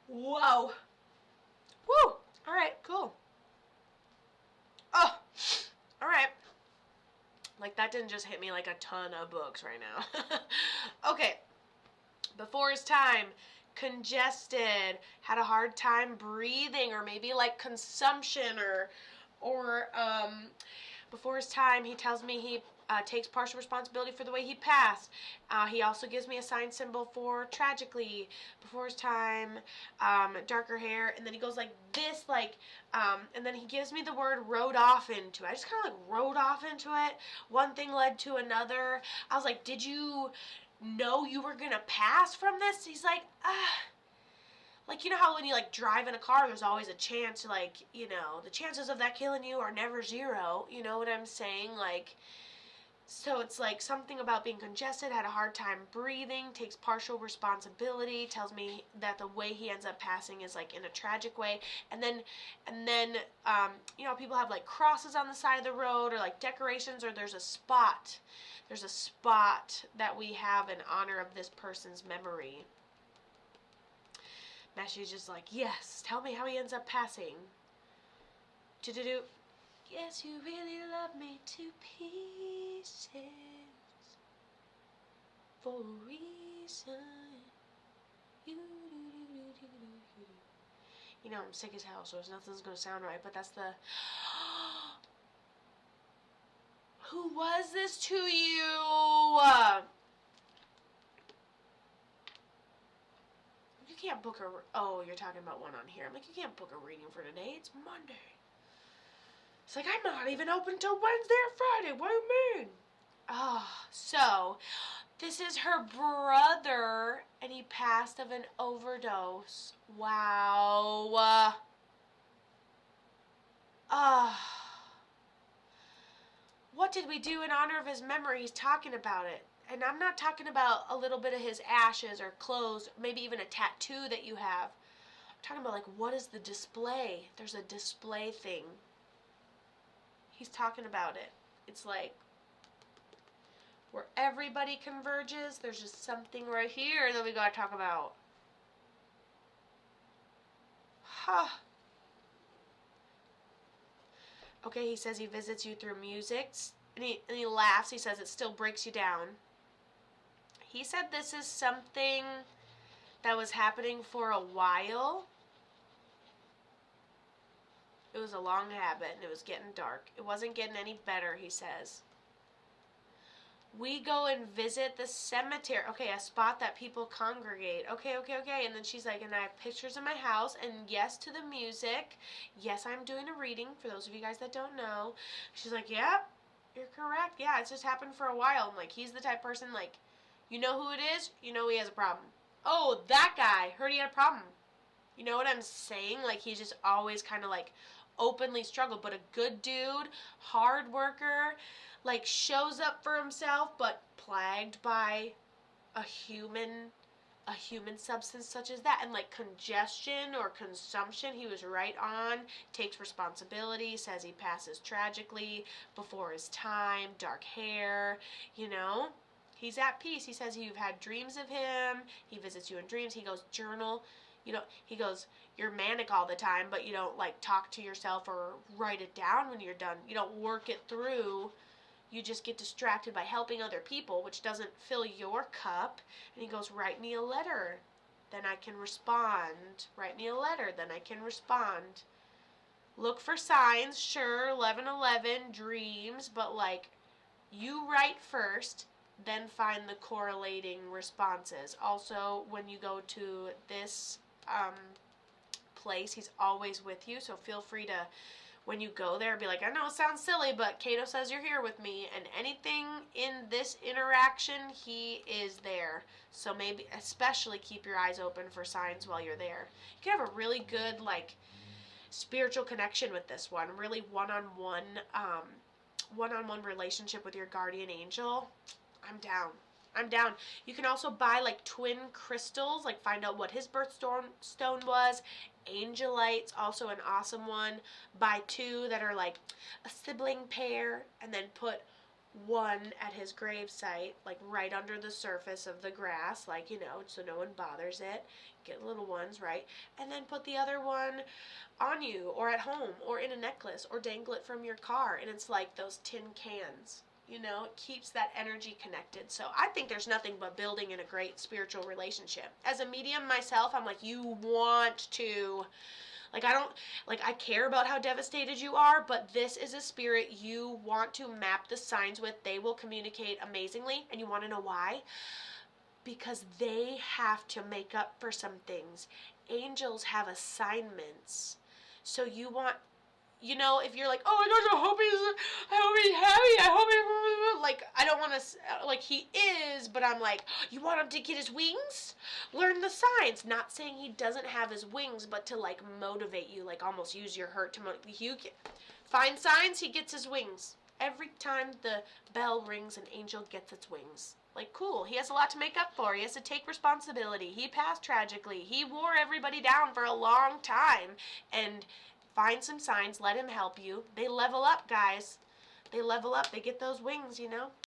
Whoa. Woo. All right, cool. Oh, all right. Like, that didn't just hit me like a ton of books right now. Okay. Before his time, congested, had a hard time breathing, or maybe like consumption, or before his time, he tells me he takes partial responsibility for the way he passed. He also gives me a sign symbol for tragically. Before his time, darker hair, and then he goes like this, and then he gives me the word rode off into it. I just kind of like rode off into it. One thing led to another. I was like, did you know you were gonna pass from this? He's like, like, you know how when you like drive in a car, there's always a chance, like, the chances of that killing you are never zero. You know what I'm saying? Like, so it's like something about being congested, had a hard time breathing, takes partial responsibility, tells me that the way he ends up passing is like in a tragic way. And then people have like crosses on the side of the road, or like decorations, or there's a spot. There's a spot that we have in honor of this person's memory. Mashi's just like, yes, tell me how he ends up passing. Do-do-do. Yes, you really love me to pieces for a reason. I'm sick as hell, so nothing's gonna sound right, but that's the... Who was this to you? You can't book a... Oh, you're talking about one on here. I'm like, you can't book a reading for today. It's Monday. It's like, I'm not even open till Wednesday or Friday. What do you mean? So, this is her brother, and he passed of an overdose. Wow. What did we do in honor of his memory? He's talking about it. And I'm not talking about a little bit of his ashes or clothes, maybe even a tattoo that you have. I'm talking about, like, what is the display? There's a display thing. He's talking about it. It's like where everybody converges, there's just something right here that we gotta talk about. Huh. Okay, he says he visits you through music, and he laughs. He says it still breaks you down. He said this is something that was happening for a while. It was a long habit, and it was getting dark. It wasn't getting any better, he says. We go and visit the cemetery. Okay, a spot that people congregate. Okay. And then she's like, and I have pictures in my house, and yes to the music. Yes, I'm doing a reading, for those of you guys that don't know. She's like, yep, you're correct. Yeah, it's just happened for a while. I'm like, he's the type of person, like, you know who it is? You know he has a problem. Oh, that guy. Heard he had a problem. You know what I'm saying? Like, he's just always kind of like openly struggled, but a good dude, hard worker, like shows up for himself, but plagued by a human substance such as that. And like congestion or consumption, he was right on. Takes responsibility, says he passes tragically, before his time, dark hair, he's at peace. He says you've had dreams of him. He visits you in dreams. He goes, journal. He goes, you're manic all the time, but you don't like talk to yourself or write it down when you're done. You don't work it through. You just get distracted by helping other people, which doesn't fill your cup. And he goes, write me a letter, then I can respond. Write me a letter, then I can respond. Look for signs, sure, 11:11, dreams, but like, you write first, then find the correlating responses. Also, when you go to this place, he's always with you, so feel free to, when you go there, be like, I know it sounds silly, but Kato says you're here with me, and anything in this interaction, he is there. So maybe especially keep your eyes open for signs while you're there. You can have a really good like spiritual connection with this one, really one-on-one relationship with your guardian angel. I'm down. You can also buy like twin crystals, like find out what his birthstone was. Angelite's also an awesome one. Buy two that are like a sibling pair, and then put one at his grave site, like right under the surface of the grass, like, so no one bothers it. Get little ones, right? And then put the other one on you, or at home, or in a necklace, or dangle it from your car. And it's like those tin cans. It keeps that energy connected. So I think there's nothing but building in a great spiritual relationship. As a medium myself, I'm like, you want to, like, I care about how devastated you are, but this is a spirit you want to map the signs with. They will communicate amazingly, and you want to know why? Because they have to make up for some things. Angels have assignments. So you want, if you're like, oh my gosh, I hope he's happy, I hope he, like, I don't want to, like, he is, but I'm like, you want him to get his wings? Learn the signs. Not saying he doesn't have his wings, but to, like, motivate you, like, almost use your hurt to motivate you. Find signs, he gets his wings. Every time the bell rings, an angel gets its wings. Like, cool. He has a lot to make up for. He has to take responsibility. He passed tragically. He wore everybody down for a long time. And find some signs. Let him help you. They level up, guys. They level up. They get those wings,